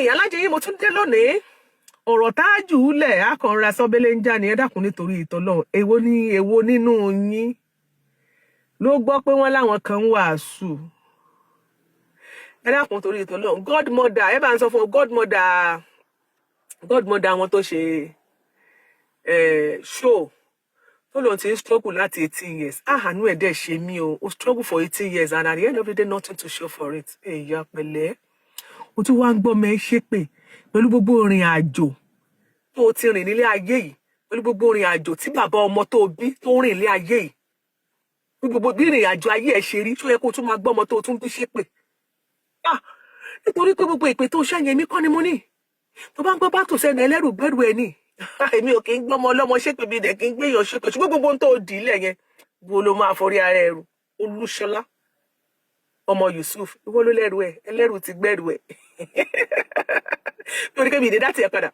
yín alájẹ yín mo tún dé lónìí ọ̀rọ̀ tá a jù ú lẹ̀ akọ̀nra sọ́bẹ́lẹ̀ ń já ni ẹ dákun nítorí ìtọ́lọ́ èwo nínú yín ló gbọ́ pé wọ́n láwọn kan ń wàásù ẹ dákun torí ìtọ́lọ́ godmother ẹ bá ń sọ fún godmother wọn tó ṣe show tó lóun ti ń struggle láti 18 years àánú ẹ̀ dẹ̀ ṣe mí o struggle for 18 years and at the end of the day nothing to show for it èèyàn pẹ̀lẹ́ o tún wá ń gbọ́ mẹ́ ṣépè pẹ̀lú gbogbo ìrìn àjò tó ti rìn nílé ayé yìí pẹ̀lú gbogbo ìrìn àjò tí bàbá ọmọ tó bí tó rìn nílé ayé yìí gbogbo bí ìrìn àjò ayé ẹ̀ ṣe rí tó yẹ kó tún máa gbọ́ ọmọ tó tún bí ṣépè nítorí pé gbogbo ìpè tó ṣẹ́yìn èmi kọ́ ni mo ní tó bá ń gbọ́ bá tò sẹ́nu ẹlẹ́rù gbẹ́rù ẹ̀ ní èmi ò kì í gbọ́mọ ọlọ́mọ ṣépè bí dẹ̀ kì í gbéyàn ṣépè ṣùgbọ́n gbogbo ohun tó dì í lẹ̀ yẹn wo ló máa forí ara ẹrù Olúṣọlá ọmọ Yusuf ìwọ ló lẹ́rù ẹ̀ ẹlẹ́rù ti gbẹ́rù ẹ̀ torí kébì ìdè dátì ẹ̀ padà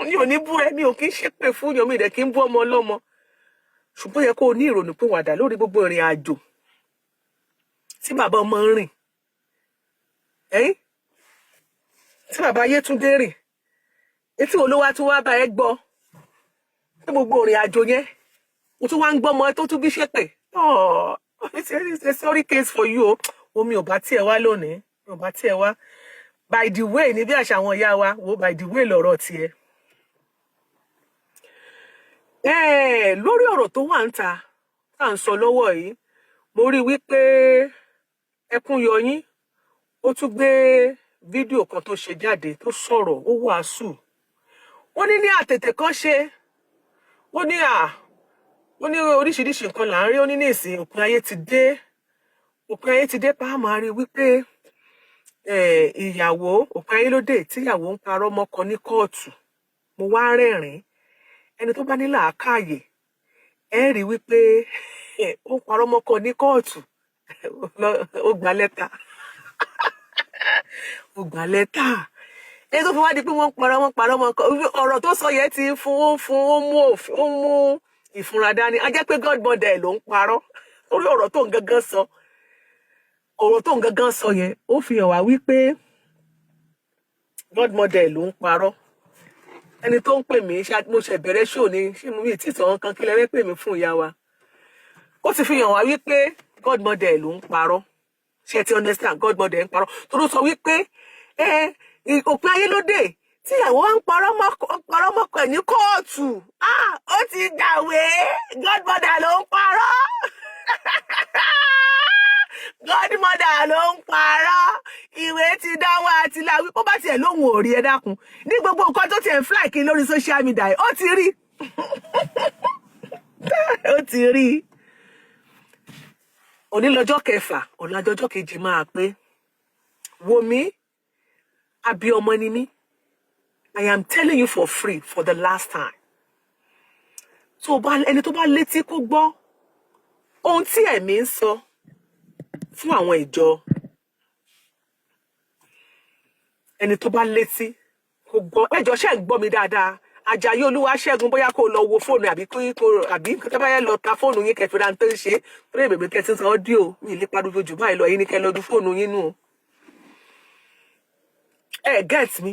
mi ò ní bú ẹ mi ò kì í ṣépè fún yàn mi ìdẹ̀ kì í bú ọmọ ọlọ́mọ ṣùgbọ́n yẹ kó o ní ìrònú pé wàdà lórí gbogbo ìrìn àjò tí bàbá ọmọ ń rìn tí bàbá Yétúndé rìn etí olówó tún wá bá ẹ gbọ́ pé gbogbo ìrìn àjò yẹn o tún wá ń gbọ́ ọmọ ẹ tó tún bí ṣépè it's a sorry case for you o mi ò bá tiẹ̀ wá lónìí mi ò bá tiẹ̀ wá by the way ní bí àṣà àwọn ìyá wa wo by the way lọ̀rọ̀ tiẹ̀ lórí ọ̀rọ̀ tó wà ń ta tá à ń sọ lọ́wọ́ yìí mo rí wípé ẹkún yọ yín ó tún gbé fídíò kan tó ṣe jáde tó sọ̀rọ̀ ó wàásù wọ́n ní àtètè kan ṣe wọ́n ní oríṣiríṣi nǹkan là ń rí ó ní ìsìn òpin ayé ti dé pa á máa rí wípé ìyàwó òpin ayé ló dé tíyàwó ń parọ́ mọ́kọ ní kóòtù mo wá rẹ́rìn ẹni tó bá ní làákàyè ẹ rí wípé ó ń parọ́ mọ́kọ ní kóòtù ó gba lẹ́tà ẹni tó fi wá di pé wọ́n parọ́ mọ́kọ ọ̀rọ̀ tó sọ yẹn ti ó mú ìfúnra dání a jẹ́ pé godmother ẹ̀ ló ń parọ́ orí ọ̀rọ̀ tó ń gangan sọ yẹn ó fi hàn wá wípé godmother ẹ̀ ló ń parọ́ ẹni tó ń pè mí mo ṣe bẹ̀rẹ̀ ṣó ni ṣé mo mi tí sọ̀rọ̀ kan kí lẹ́rẹ́ pè mí fún ìyá wa ó ti fi hàn wá wípé godmother ẹ̀ ló ń parọ́ ṣe ti understand godmother ẹ̀ ń parọ́ tó ló sọ wípé òpin ayé ló dé tíyàwó ń parọ́ mọ́kọ ẹ̀ ní kóòtù ó ti gbàwé godmother ló ń parọ́ godmother ló ń parọ́ ìwé ti dánwò àti làwí kó bá tiẹ̀ lóhùn òrí ẹ dákun ní gbogbo nǹkan tó tiẹ̀ ń fly kí lórí social media ó ti rí òní lọ́jọ́ kẹfà ọ̀làjọ́jọ́ kejì máa pé wò mí abiyọmọ ni mí I am telling you for free for the last time ẹni tó bá létí kó gbọ́ ohun tí ẹ̀mí ń sọ fún àwọn ìjọ ẹni tó bá létí kó gbọ́ ẹjọ́ ṣe ń gbọ́ mi dáadáa Àjàyí Olúwaṣẹ́gun bóyá kó lọ wo fóònù àbí nǹkan tó bá yẹ lọ ta fóònù yín kẹfìrà tó ń ṣe torí èbèbè kẹtí sọ ọ́díò mi lè pariwo jù báyìí lọ yín ní kẹ lọ́dún fóònù yín nù get me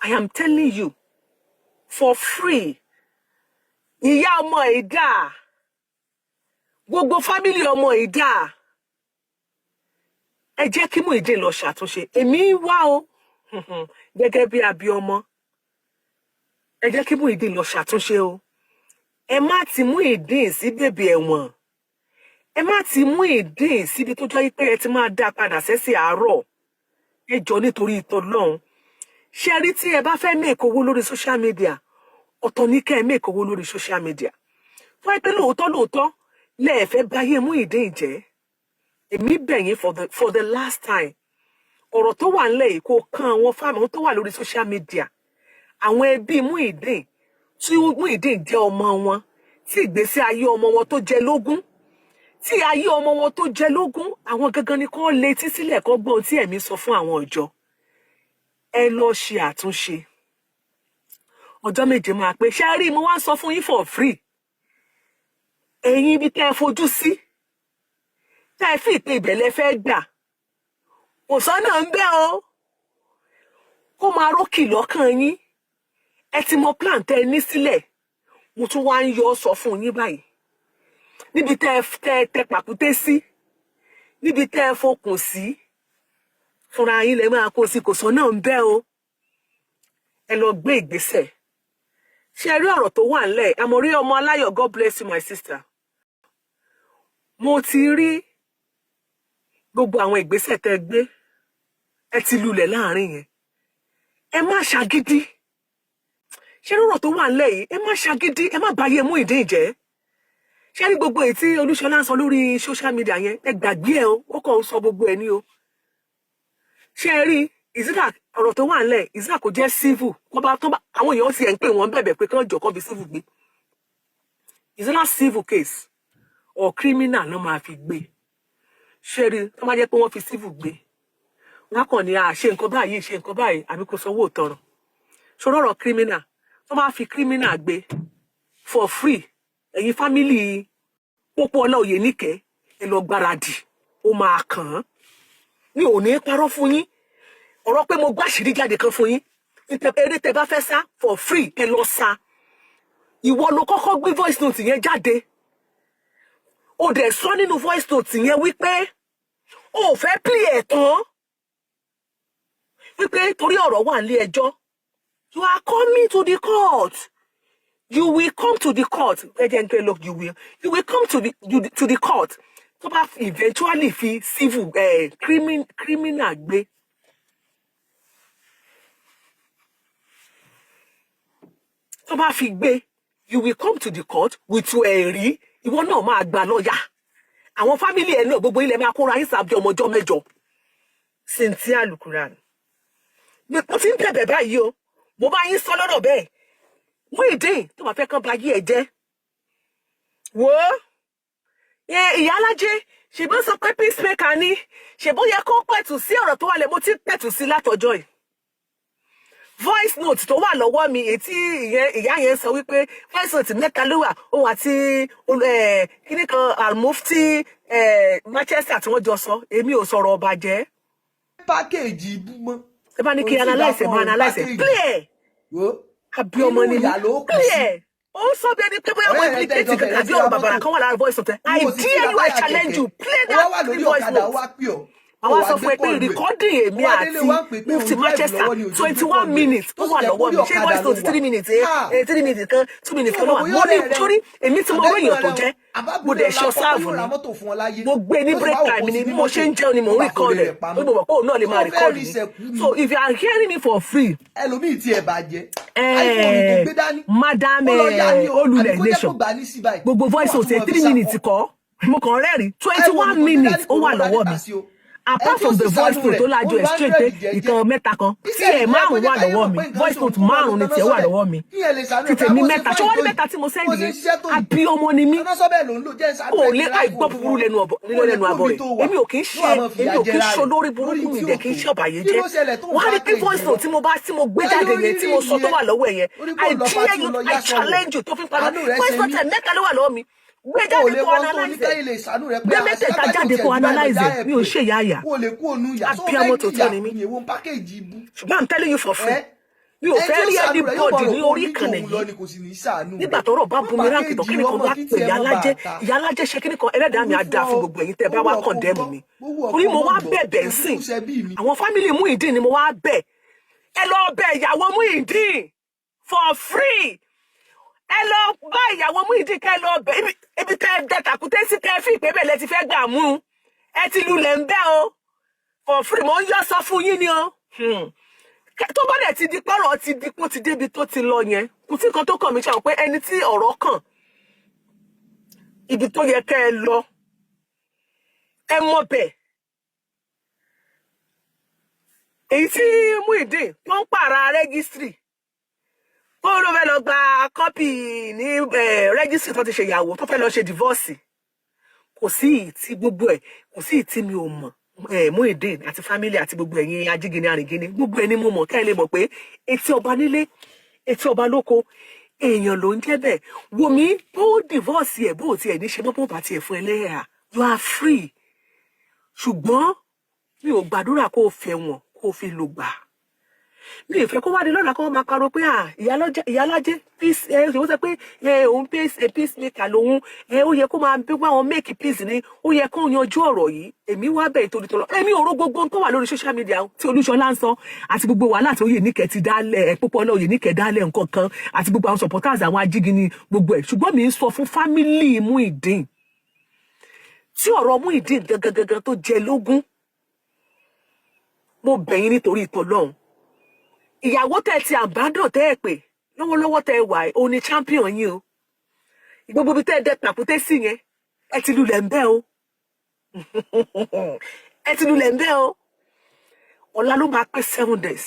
I am telling you for free ìyá ọmọ ìdá gbogbo fámìlì ọmọ ìdá ẹ jẹ́ kí Muyideen lọ ṣàtúnṣe èmi wá o gẹ́gẹ́ bí abiyọmọ ẹ jẹ́ kí Muyideen lọ ṣàtúnṣe o ẹ má ti Muyideen sí bèbè ẹ̀wọ̀n ẹ má ti Muyideen síbi tó jẹ́ pé ẹ ti máa dá padà sẹ́sì àárọ̀ ẹ jọ nítorí ìtọ́lọ́run ṣe rí tí ẹ bá fẹ́ make owó lórí social media ọ̀tọ̀ ní kẹ́ ẹ make owó lórí social media fún ẹ pé lóòótọ́ lẹ́ẹ̀fẹ́ báyé Muyideen jẹ́ èmi bẹ̀yìn for the last time ọ̀rọ̀ tó wà nílẹ̀ yìí kó kan àwọn fáàmù tó wà lórí social media àwọn ẹbí Muyideen tí Muyideen jẹ́ ọmọ wọn tí ìgbésí ayé ọmọ wọn tó jẹ lógún tí ayé ọmọ wọn tó jẹ lógún àwọn gangan ni kó létí sílẹ̀ kó gbọ́ tí ẹ̀mí sọ fún àwọn ìjọ ẹ lọ ṣe àtúnṣe ọjọ́ méje máa pé ṣe rí mo wá sọ fún yín for free ẹ̀yin ibi tẹ́ ẹ fojú sí tẹ́ ẹ fi ìpè ìbẹ̀lẹ̀ fẹ́ gbà kò sọ́nà ń bẹ o kó máa rókì lọ́kàn yín ẹ ti mọ plan tẹ́ ẹ ní sílẹ̀ mo tún wá ń yọ sọ fún yín báyìí níbi tẹ́ pàkúté sí níbi tẹ́ ẹ fokùn sí fúnra yín lẹ máa kó sí kò sọ́nà ń bẹ o ẹ lọ gbé ìgbésẹ̀ ṣé ẹ rí ọ̀rọ̀ tó wà ńlẹ̀ àmọ̀rí ọmọ aláyọ̀ God bless you my sister mo ti rí gbogbo àwọn ìgbésẹ̀ tẹ́ gbé ẹ ti lulẹ̀ láàrin yẹn ẹ má ṣàgídí ṣé ọ̀rọ̀ tó wà ńlẹ̀ yìí ẹ má ṣàgídí ẹ má báyé Muyideen jẹ́ ṣé rí gbogbo èyí tí Olúṣọlá ń sọ lórí social media yẹn ẹ gbàgbé ẹ o ó kàn ń sọ gbogbo ẹ ní o ṣé ẹ rí ìsìlá ọ̀rọ̀ tó wà ńlẹ̀ ìsìlá kò jẹ́ civil àwọn èèyàn sì ẹ̀ ń pè wọ́n bẹ̀bẹ̀ pé kí wọ́n jọ kọ́ bí civil gbé ìsìlá civil case or criminal náà máa fi gbé ṣé rí tó máa jẹ́ pé wọ́n fi civil gbé wọ́n kàn ní ṣe nǹkan báyìí àbí kò sanwó ìtanràn ṣòro ọ̀rọ̀ criminal tó máa fi criminal gbé for free ẹ̀yin family Pópóọlá Oyèníkẹ́ ẹ lọ gbáradì ó máa kàn án mi ò ní parọ́ fún yín ọ̀rọ̀ pé mo gbàṣírí jáde kan fún yín eré tẹ́ bá fẹ́ sá for free ẹ lọ sá ìwọ ló kọ́kọ́ gbé voice note yẹn jáde ó dẹ̀ sọ nínú voice note yẹn wípé ó fẹ́ play ẹ̀ tán wípé torí ọ̀rọ̀ wà nílé ẹjọ́ you are coming to the court you will come to the court you will come to the court tó bá eventually fi civil criminal gbé tó bá fi gbé you will come to the court with ẹ̀rí ìwọ náà máa gba lọ́ọ̀yà àwọn fámìlì ẹ̀ náà gbogbo ilẹ̀ máa kóra yín sábẹ́ ọmọjọ́ mẹ́jọ Cynthia Lukuran mo ti ń bẹ̀bẹ̀ báyìí o mo bá yín sọ lọ́dọ̀ bẹ́ẹ̀ Muyideen tó bá fẹ́ kán bá yí ẹ jẹ́ wò ó ìyálájé ṣèbó sọ pé peacemaker ni ṣèbó yẹ kó pẹ̀tù sí ọ̀rọ̀ tó wà lẹ́ mo ti pẹ̀tù sí látọjọ́ yìí voice note tó wà lọ́wọ́ mi ètí ìyá yẹn sọ wípé voice note mẹ́ta ló wà òun àti kíní kan Al-Mufti Manchester tí wọ́n jọ sọ èmi ò sọ̀rọ̀ ọba jẹ́. pákéèjì ibú mọ́. ẹ bá ní kí analyse clear àbí ọmọ ni clear ó sọ bí ẹni pé bóyá wọ́n implicate kankan àbí ọ̀rọ̀ bàbàrà kan wà lára voice note I dare you I challenge you play that voice note. Àwọn sọ fún ẹ pé recording èmi àti Mufti Manchester 21 minutes tó wà lọ́wọ́ mi ṣé voice note 3 minutes 3 minutes kan 2 minutes kan ló wà mo ní torí èmi tí mo ròyìn tó jẹ́ mo dẹ̀ ṣọ sáàbù ni mo gbé ní break time ni bí mo ṣe ń jẹun ni mo ń record ẹ̀ ó gbọ́ pé òun náà lè máa record mi so if you are hearing me for free ẹlòmíì tí ẹ bàjẹ́ madam olùlẹ̀ nation gbogbo voice note 3 minutes kọ́ mo kàn rẹ́rìn 21 minutes ó wà lọ́wọ́ mi apart from the voice note tó lájọ ẹ̀ straight pé ìkan mẹ́ta kan tí ẹ̀ márùn wà lọ́wọ́ mi voice note márùn ni tiẹ̀ wà lọ́wọ́ mi tí tèmi mẹ́ta ṣé wọ́n ní mẹ́ta tí mo sẹ́ndì yẹn àbí ọmọ ni mí kò lè àìgbọ́ búburú lẹ́nu àbọ̀ rẹ̀ èmi ò kì í ṣe olórí burúkú mi dẹ̀ kì í ṣe ọ̀bàyéjẹ́ wọ́n á rí pé voice note tí mo gbé jáde yẹn tí mo sọ tó wà lọ́wọ́ yẹn I dare you I challenge you tó fi parọ́ voice note ẹ̀ mẹ́ta ló wà lọ́wọ́ mi gbé jáde kó analyze gbé mẹ́tẹ̀ẹ̀ta jáde kó analyze mi ò ṣe ìyá àyà àbí ọmọ tó tọ́ ni mí ṣùgbọ́n I'm telling you for free mi ò fẹ́ rí anybody ní orí ìkànnì yìí nígbà tọ́rọ̀ bá bumi ránkì tó kíni kan bá pè ìyá alájẹ ṣe kíni kan ẹlẹ́dàá mi á dáa fún gbogbo ẹ̀yin tẹ́ bá wá condemn mi torí mo wá bẹ̀bẹ̀ nsìn àwọn family Muyideen ni mo wá bẹ̀ ẹ lọ bẹ̀ ìyàwó Muyideen for free ẹ lọ bá ìyàwó Muyideen kẹ́ lọ bẹ̀ ibi tẹ́ dẹ́tàkùté sí kẹ́ fi ìpè bẹ̀ lẹ́ ti fẹ́ gbà mú ẹ ti lulẹ̀ ń bẹ́ o for free mo ń yọ sọ fún yín ni o tó bá dẹ̀ ti di pọ́rọ̀ ti di pọ́ ti débi tó ti lọ yẹn kò sí nǹkan tó kàn mí ṣe àwọn pé ẹni tí ọ̀rọ̀ kàn ibi tó yẹ kẹ́ ẹ lọ ẹ mọ̀ bẹ̀ èyí tí Muyideen tó ń pààrà rẹ́gísítírì ó ló fẹ́ lọ gba kọ́pì ní rẹ́gísítírì tó ti ṣe ìyàwó tó fẹ́ lọ ṣe divorce kò sí ìtì gbogbo ẹ̀ kò sí ìtì mi ò mọ̀ Muyideen àti family àti gbogbo ẹ̀yin ajígini arìngini gbogbo ẹni mo mọ̀ ká ẹ lè mọ̀ pé etí ọba nílé etí ọba lóko èèyàn ló ń jẹ́ bẹ́ẹ̀ wò mí bó divorce ẹ̀ bó tiẹ̀ ní ṣe mọ́ bó bá tiẹ̀ fún ẹlẹ́yà you are free ṣùgbọ́n mi ò gbàdúrà kó fẹ́ wọn kó fi lò gbà mi ì fẹ́ kó wá di lọ́la kó máa parọ́ pé ìyálájẹ́ peace ó sọ pé òun peace maker lòun ó yẹ kó máa bí wọn make peace ni ó yẹ kó yanjú ọ̀rọ̀ yìí èmi wá bẹ̀ ìtòrí tọ́lọ́ èmi ò rò gbogbo tó wà lórí social media tí Olúṣọlá ń sọ àti gbogbo wàhálà tí Oyèníkẹ́ ti dálẹ̀ púpọ̀ náà Oyèníkẹ́ dálẹ̀ nǹkan kan àti gbogbo àwọn supporters àwọn ajígini gbogbo ẹ̀ ṣùgbọ́n mi ń sọ fún family Muyideen tí ọ̀rọ̀ Muyideen gangan tó jẹ lógún mo bẹ̀ yín nítorí ìtọ́lọ́hún ìyàwó tẹ́ ti àbádàn tẹ́ ẹ pé lọ́wọ́lọ́wọ́ tẹ́ ẹ wà ó ní champion yín o gbogbo bí tẹ́ ẹ dẹ pàkúté sí yẹn ẹ ti lulẹ̀ ń bẹ́ o ẹ ti lulẹ̀ ń bẹ́ o ọ̀la ló máa pé 7 days